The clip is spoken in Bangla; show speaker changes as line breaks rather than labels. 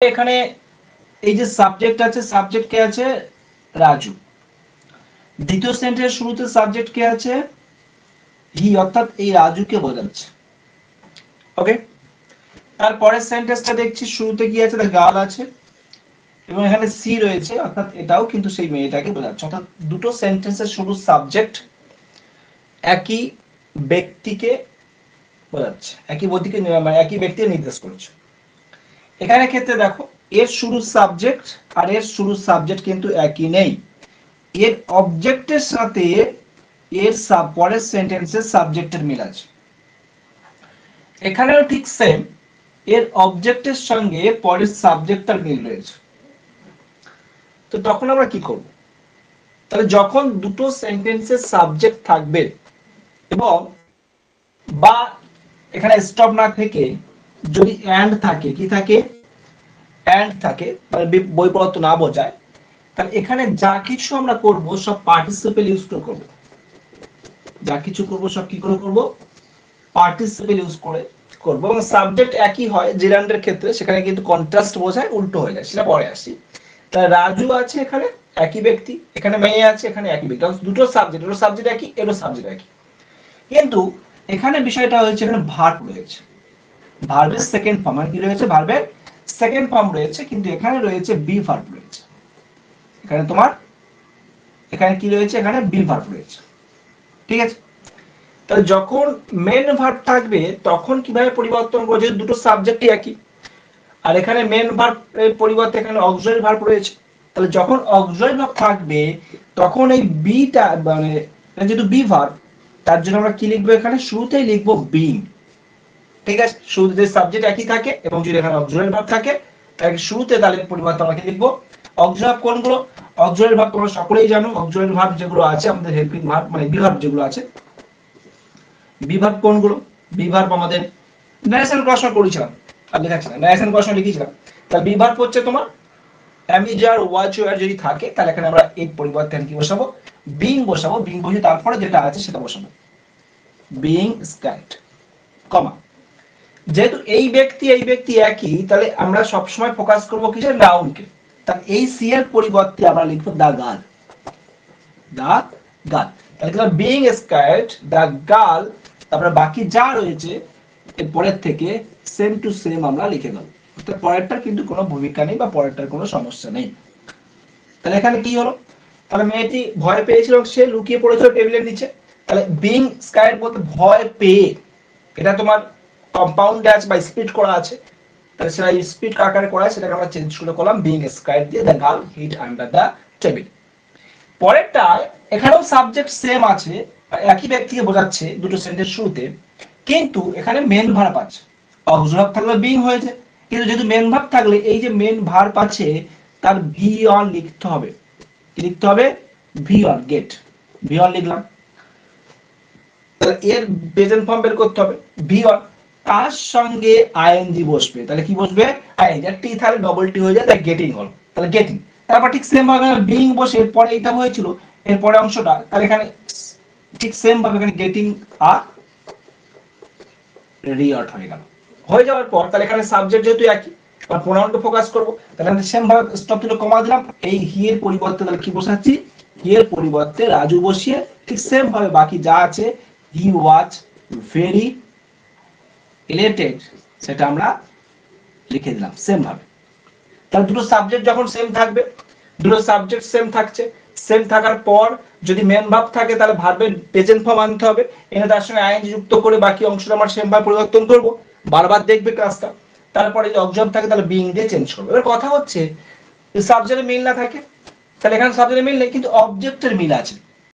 এখানে এই যে সাবজেক্ট আছে, সাবজেক্ট কে আছে? রাজু। দ্বিতীয় সেন্টেন্সের শুরুতে সাবজেক্ট কে আছে? হি, অর্থাৎ এই রাজুকে বোঝাচ্ছে। ওকে, তারপরের সেন্টেন্সটা দেখছি শুরুতে কি আছে? গার্ল আছে এবং এখানে সি রয়েছে, অর্থাৎ এটাও কিন্তু সেই মেয়েটাকে বোঝাচ্ছে। অর্থাৎ দুটো সেন্টেন্সের শুরু সাবজেক্ট একই ব্যক্তিকে বোঝাচ্ছে, একই ব্যক্তিকে নির্দেশ করছে। এখানে ক্ষেত্রে দেখো, এর শুরু সাবজেক্ট আর এর শুরু সাবজেক্ট কিন্তু একই নেই। এর অবজেক্টের সাথে এর পরের সেন্টেন্সের সাবজেক্টের মিল আছে। এখানেও ঠিক সেম, এর অবজেক্টের সঙ্গে পরের সাবজেক্টটার মিল রয়েছে। তো তখন আমরা কি করব? তাহলে যখন দুটো সেন্টেন্সের সাবজেক্ট থাকবে এবং বা এখানে স্টপ না থেকে যদি অ্যান্ড থাকে, কি থাকে? অ্যান্ড থাকে, মানে বৈপরীত্য না বোঝায়, তাহলে এখানে যা কিছু আমরা করব সব পার্টিসিপেল ইউজ করে করব। যা কিছু করব সব কি করে করব? পার্টিসিপেল ইউজ করে করব। এবং সাবজেক্ট একই হয় জেরান্ডের ক্ষেত্রে, সেখানে কিন্তু কন্ট্রাস্ট বোঝায় উল্টো হয়ে যায়, সেটা পরে আসি। তাহলে রাজু আছে এখানে একই ব্যক্তি, এখানে মেয়ে আছে এখানে একই ব্যক্তি, দুটো সাবজেক্ট, এরও সাবজেক্ট একই এরও সাবজেক্ট একই। কিন্তু এখানে বিষয়টা হচ্ছে এখানে ভার্ব রয়েছে, ভার্বের সেকেন্ড ফর্ম। মানে কি রয়েছে? ভার্বের সেকেন্ড ফর্ম রয়েছে, কিন্তু এখানে রয়েছে বি ভার্ব রয়েছে। এখানে তোমার এখানে কি রয়েছে? এখানে বি ভার্ব রয়েছে। ঠিক আছে, তাহলে যখন মেন ভার্ব থাকবে তখন কিভাবে পরিবর্তন করবে? যেহেতু দুটো সাবজেক্টই একই, আর এখানে মেন ভার্ব পরিবর্তে এখানে অক্সিলারি ভার্ব রয়েছে, তাহলে যখন অক্সিলারি ভার্ব থাকবে তখন এই বিটা, মানে যেহেতু বি ভার্ব, তার জন্য আমরা কি লিখবো? এখানে শুরুতেই লিখবো বিং। ঠিক আছে, শুরুতে সাবজেক্ট একই থাকে এবং যদি এখানে অক্সিলারি ভার্ব থাকে তাহলে শুরুতে তাহলে পরিবর্তন আমরা কি লিখবো? অক্সিলারি ভার্ব কোনগুলো? অক্সিলারি ভার্ব তোমরা সকলেই জানো। অক্সিলারি ভার্ব যেগুলো আছে আমাদের হেল্পিং ভার্ব, মানে বি ভার্ব যেগুলো আছে, বি ভার্ব কোনগুলো? বি ভার্ব আমাদের ন্যারেশন প্রশ্ন করেছিলাম আর লেখাচ্ছিলাম, ন্যারেশন প্রশ্ন লিখেছিলাম। তাহলে বি ভার্ব হচ্ছে তোমার অ্যামিজার, ওয়াচ, ওয়ার যদি থাকে তাহলে এখানে আমরা এর পরিবর্তে কি বসাবো? বিং বসাবো। বিং বসে তারপরে যেটা আছে সেটা বসাবো, বিং স্কাইড, কমা। যেহেতু এই ব্যক্তি একই, তাহলে আমরা সবসময় ফোকাস করবো কিসের? নাউনকে। তাহলে এই সি এর পরিবর্তে আমরা লিখবো দা গার্ল, দা গার্ল। তাহলে বিং স্কাইড, দা গার্ল, তারপরে বাকি যা রয়েছে এর পরের থেকে সেম টু সেম আমরা লিখে দেবো। অর্থাৎ পরেরটার কিন্তু কোনো ভূমিকা নেই বা পরেরটার কোনো সমস্যা নেই। তাহলে এখানে কি হলো? তাহলে মেয়েটি ভয় পেয়েছিল, সে লুকিয়ে পড়েছিল টেবিলের নিচে। তাহলে বিং স্কাইড বলতে ভয় পেয়ে, এটা তোমার কম্পাউন্ড আছে বা স্প্লিট করা আছে, তাহলে সেটা স্প্লিট আকারে করা, সেটাকে আমরা চেঞ্জ করে করলাম বিং স্কাইড দিয়ে the girl hid under the table. পরেরটা এখানেও সাবজেক্ট সেম আছে, একই ব্যক্তিকে বোঝাচ্ছে দুটো সেন্টেন্স শুরুতে, কিন্তু এখানে মেন ভার্ব আছে। অক্সিলারি থাকলে বিং হয়েছে, কিন্তু যেহেতু মেন ভার্ব থাকলে এই যে মেন ভার্ব আছে তার ভি অন লিখতে হবে। কি লিখতে হবে? V on, gate, V on লিখলাম। তাহলে এর প্রেজেন্ট ফর্ম বের করতে হবে, ভি অন, তার সঙ্গে আইএনজি বসবে। তাহলে কি বসবে? আইএনজি। আর টি তাহলে ডবল টি হয়ে যায়, তাই গেটিং হল। তাহলে গেটিং, তারপর ঠিক সেম ভাবে বিং বসে এরপরে এটা হয়েছিল, এরপরে অংশটা, তাহলে এখানে ঠিক সেম ভাবে এখানে গেটিং আর রিঅট হয়ে গেল। হয়ে যাওয়ার পর তাহলে এখানে সাবজেক্ট যেহেতু একই, আর প্রোনাউনকে ফোকাস করব, তাহলে আমি সেম ভাবে স্টপ থেকে কমা দিলাম। এই হি এর পরিবর্তে তাহলে কি বসাচ্ছি? হি এর পরিবর্তে রাজু বসিয়ে ঠিক সেম ভাবে বাকি যা আছে, হি ওয়াজ ভেরি ইলেটেড, সেটা আমরা লিখে দিলাম সেম ভাবে। তাহলে দুটো সাবজেক্ট যখন সেম থাকবে, দুটো সাবজেক্ট সেম থাকছে, সেম থাকার পর যদি মেন ভার্ব থাকে তাহলে ভার্বের প্রেজেন্ট ফর্ম আনতে হবে, এনে তার সঙ্গে আইএনজি যুক্ত করে বাকি অংশটা আমরা সেম ভাবে পরিবর্তন করব, বারবার দেখবে কাজটা। তারপরে যদি অবজেক্ট থাকে তাহলে বিং দিয়ে চেঞ্জ করবে। এবার কথা হচ্ছে সাবজেক্টে মিল না থাকে, তাহলে এখানে সাবজেক্টে মিল নেই কিন্তু অবজেক্টের মিল আছে।